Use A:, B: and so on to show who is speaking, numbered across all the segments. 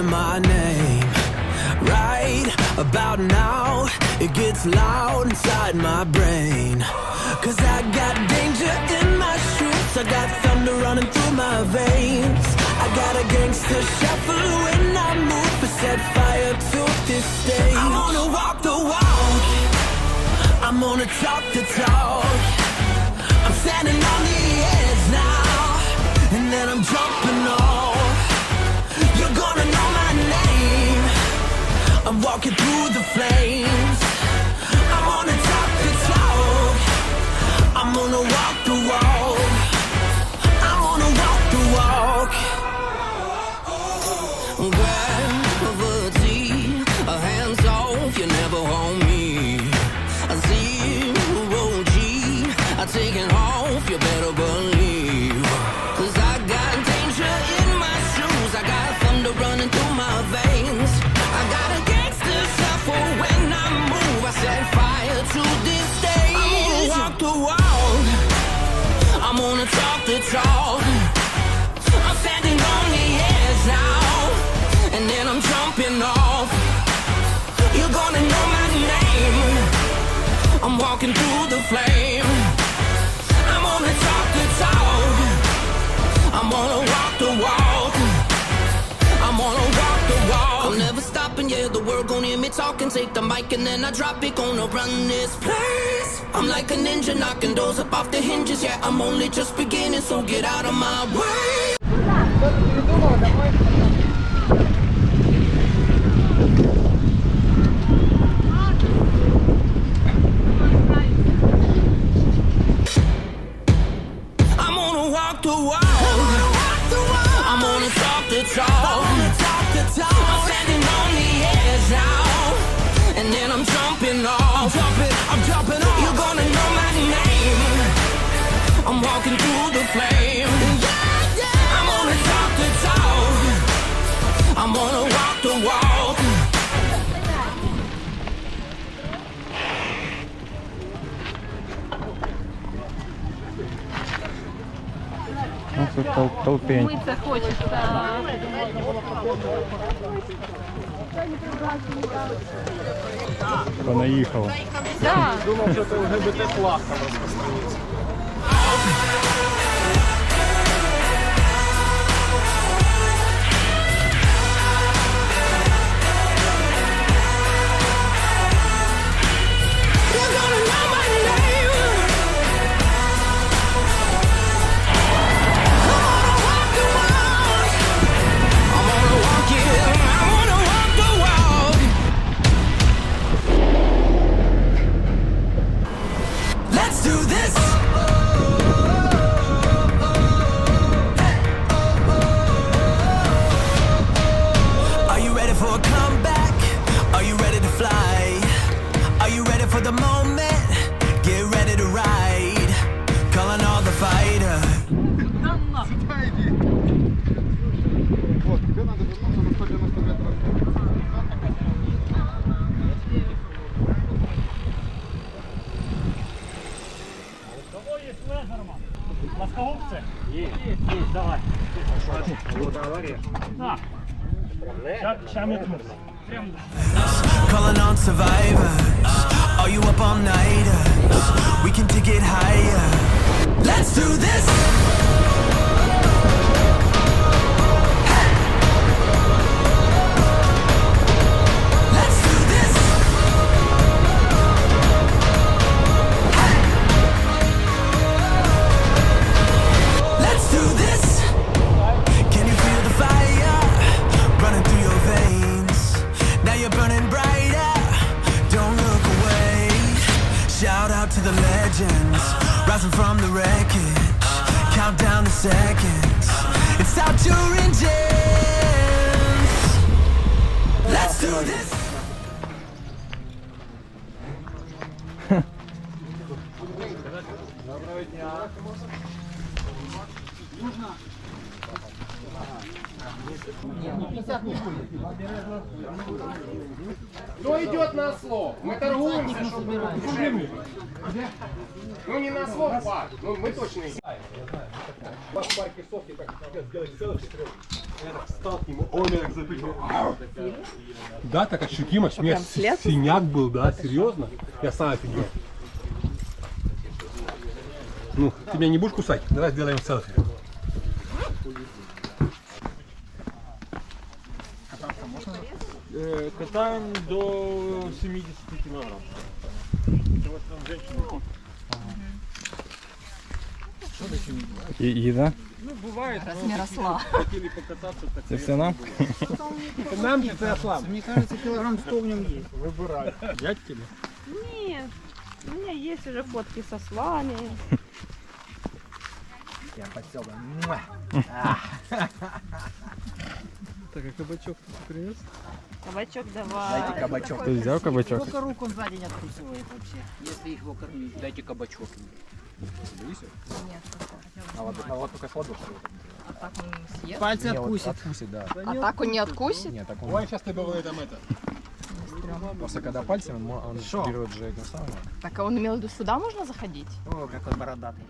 A: screaming my name. Right about now, it gets loud inside my brain. 'Cause I got danger in my shoes, I got thunder running through my veins. I got a gangster shuffle when I move, to set fire to this stage. I wanna walk the walk, I'm gonna talk the talk. I'm standing on the edge now, and then I'm jumping off. You're gonna know my name, I'm walking through the flames. I'm gonna talk the talk, I'm gonna walk the walk. I'm gonna walk the walk. Gravity, hands off, you never hold me. Zero G, I take it off, you better believe. 'Cause I got danger in my shoes, I got thunder running through my veins. I got a gangster shuffle when I move, I set fire to this stage. I'm gonna walk the walk, I'm gonna talk the talk. I'm standing on the edge now, and then I'm jumping off. You're gonna know my name, I'm walking through the flame. I'm gonna talk the talk, I'm gonna walk the walk. I'm gonna walk the walk. I'm never stopping, yeah, the world gon' hear me talking. Take the mic and then I drop it, gonna run this place. I'm like a ninja knocking doors up off the hinges. Yeah, I'm only just beginning, so get out of my way. I'm gonna walk the walk, I'm gonna talk the talk. I'm standing on the edge now, and then I'm jumping off. I'm jumping off. You're gonna know my name, I'm walking through the flame. I'm gonna talk the talk, I'm gonna walk the walk.
B: Толпень.
C: Мыться хочется.
B: Понаїхала.
C: Да.
D: Думав, що це ЛГБТ-флаг там розпространиться.
A: You're gonna know my name, I'm gonna walk the walk. I'm gonna walk it, I'm gonna walk the walk. Let's do this. Are you ready for a comeback? Are you ready to fly? Are you ready for the moment? Get ready to ride. Calling all the fighters.
D: Вот, тебе надо вернуться на 190 метров.
E: У кого есть лазерман? Плоскогубцы? Есть, давай.
D: Вот авария.
E: На. Сейчас метнусь. Прям.
A: Calling on survivors. Are you up all nighters? We can take it higher. Let's do this. Let's do this. Let's do this. Can you feel the fire running through your veins? Now you're burning brighter, don't look away. Shout out to the legends, rising from the wreckage. Count down the seconds, it's out your engines. Let's do this.
D: Доброго дня. Кто идет на слов? Мы торгуемся, чтобы дешевле. Ну не на слов, пар. Ну мы точно идем.
B: В парке Софьи так сделали селфи, я так встал к нему, он меня так запрыгнул. Да, так ощутимо, у меня синяк был, да, серьезно? Я сам офигел. Ну, ты меня не будешь кусать? Давай сделаем селфи.
E: Катаем до 70 килограмм. Вот там женщины.
C: Еда?
E: Ну, бывает.
F: Размер осла.
E: Хотели покататься, так
C: Це все нам?
B: Нам же ты ослаб.
D: Мне кажется, килограмм 100 в нем есть.
B: Выбирай.
E: взять тебе.
F: Нет, у меня есть уже фотки со слами.
B: Я подсел, да.
E: Так, а кабачок ты принес?
F: Кабачок давай.
B: кабачок.
C: Ти взяв кабачок?
D: Сколько рук он сзади не откусывает вообще, если их его кормить. Дайте кабачок.
F: Нет,
B: А вот только сладок.
F: а так он съест?
D: Пальцы откусит.
B: Откусит, да.
F: А так он не откусит?
B: Нет, так он... Ой, сейчас ты бывает там это. Просто когда пальцем, он берет же это самое.
F: Так а он имел в виду, сюда можно заходить?
D: О, какой бородатый.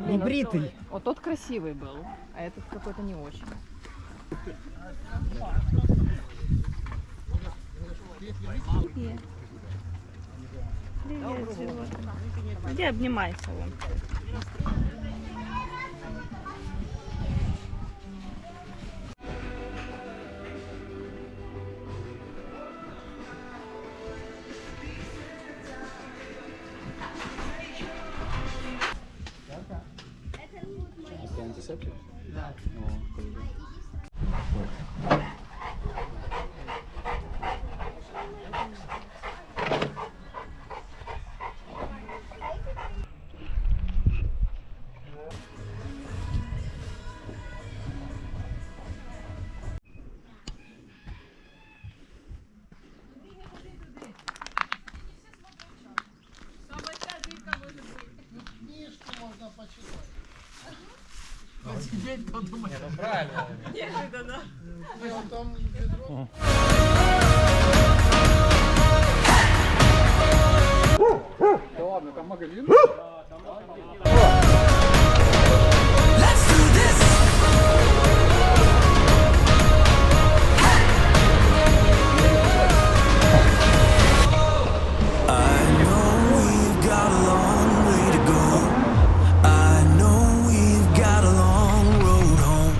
F: Не бритый. Вот тот красивый был, а этот какой-то не очень. Привет. Привет, животное. Иди обнимайся вон.
B: Это антисептик?
D: Да.
B: Да ладно, там магазин.
A: Let's do this. I know we've got a long way to go. I know we've got a long road home.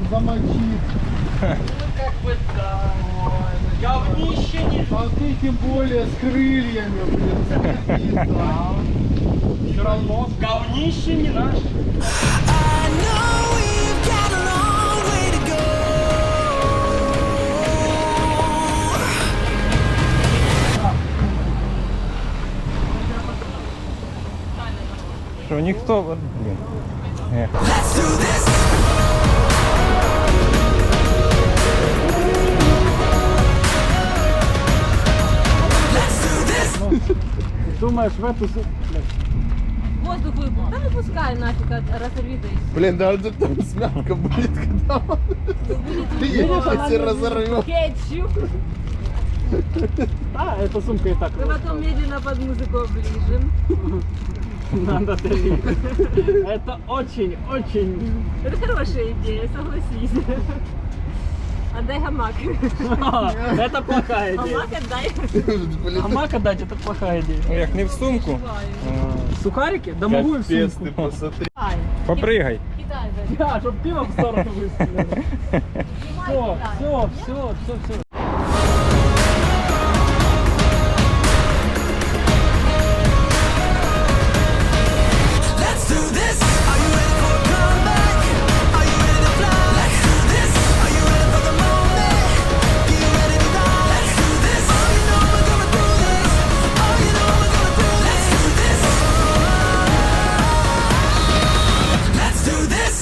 D: Замочить.
E: Говнище не...
D: А ты тем более с крыльями, блин.
E: Все равно. Говнище не наш.
A: I know we've got a long way to go.
C: Що, ніхто... Блін.
A: Let's do this. Let's do this.
E: Думаешь, в эту...
F: Воздух выпал. Да не пускай нафиг, разорви да и всё.
D: Блин, да вот там смятка будет, когда он если разорвет.
F: Кетчуп.
E: А, эта сумка и так.
F: Мы потом медленно под музыку оближем.
E: Надо давить. Это очень...
F: Это хорошая идея, согласись. Отдай гамак.
E: Это плохая идея.
F: Гамак отдай.
E: Гамак отдать, это плохая идея.
C: Ну, як не в сумку.
E: Сухарики? Да могу и в сумку.
D: посмотри.
C: Попригай.
F: Кидай, да.
E: Да, чтоб пиво в сторону выстрелило. Все.
A: Let's do this. Are you ready for a comeback? Are you ready to fly? Let's do this. Are you ready for the moment? Get ready to die. Let's do this. Oh, you know we're gonna do this. Oh, you know we're gonna do this. Let's do this. Let's do this.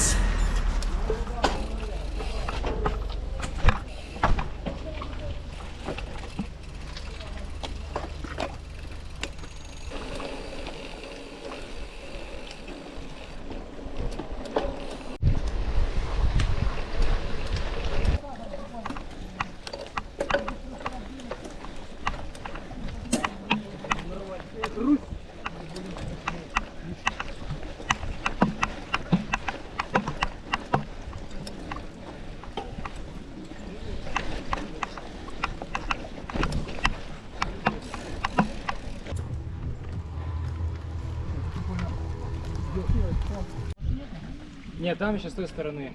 E: Нет, там еще с той стороны.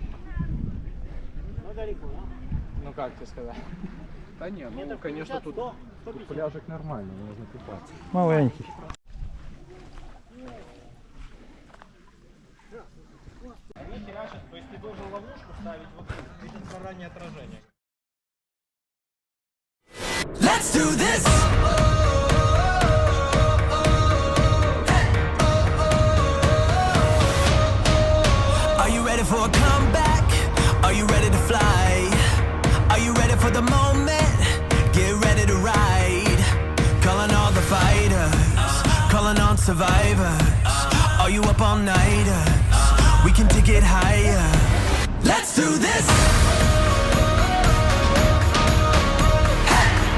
E: Ну далеко, да? Ну как тебе сказать?
D: Да не, ну конечно тут пляжик нормальный, можно купаться.
C: Маленький.
E: Они херачат, то есть ты должен ловушку ставить вот тут, инфрараннее отражение.
A: Let's do this. Are you ready for a comeback? Are you ready to fly? Are you ready for the moment? Get ready to ride. Calling all the fighters, calling on survivors. Are you up all nighters? We can take it higher. Let's do this. Hey.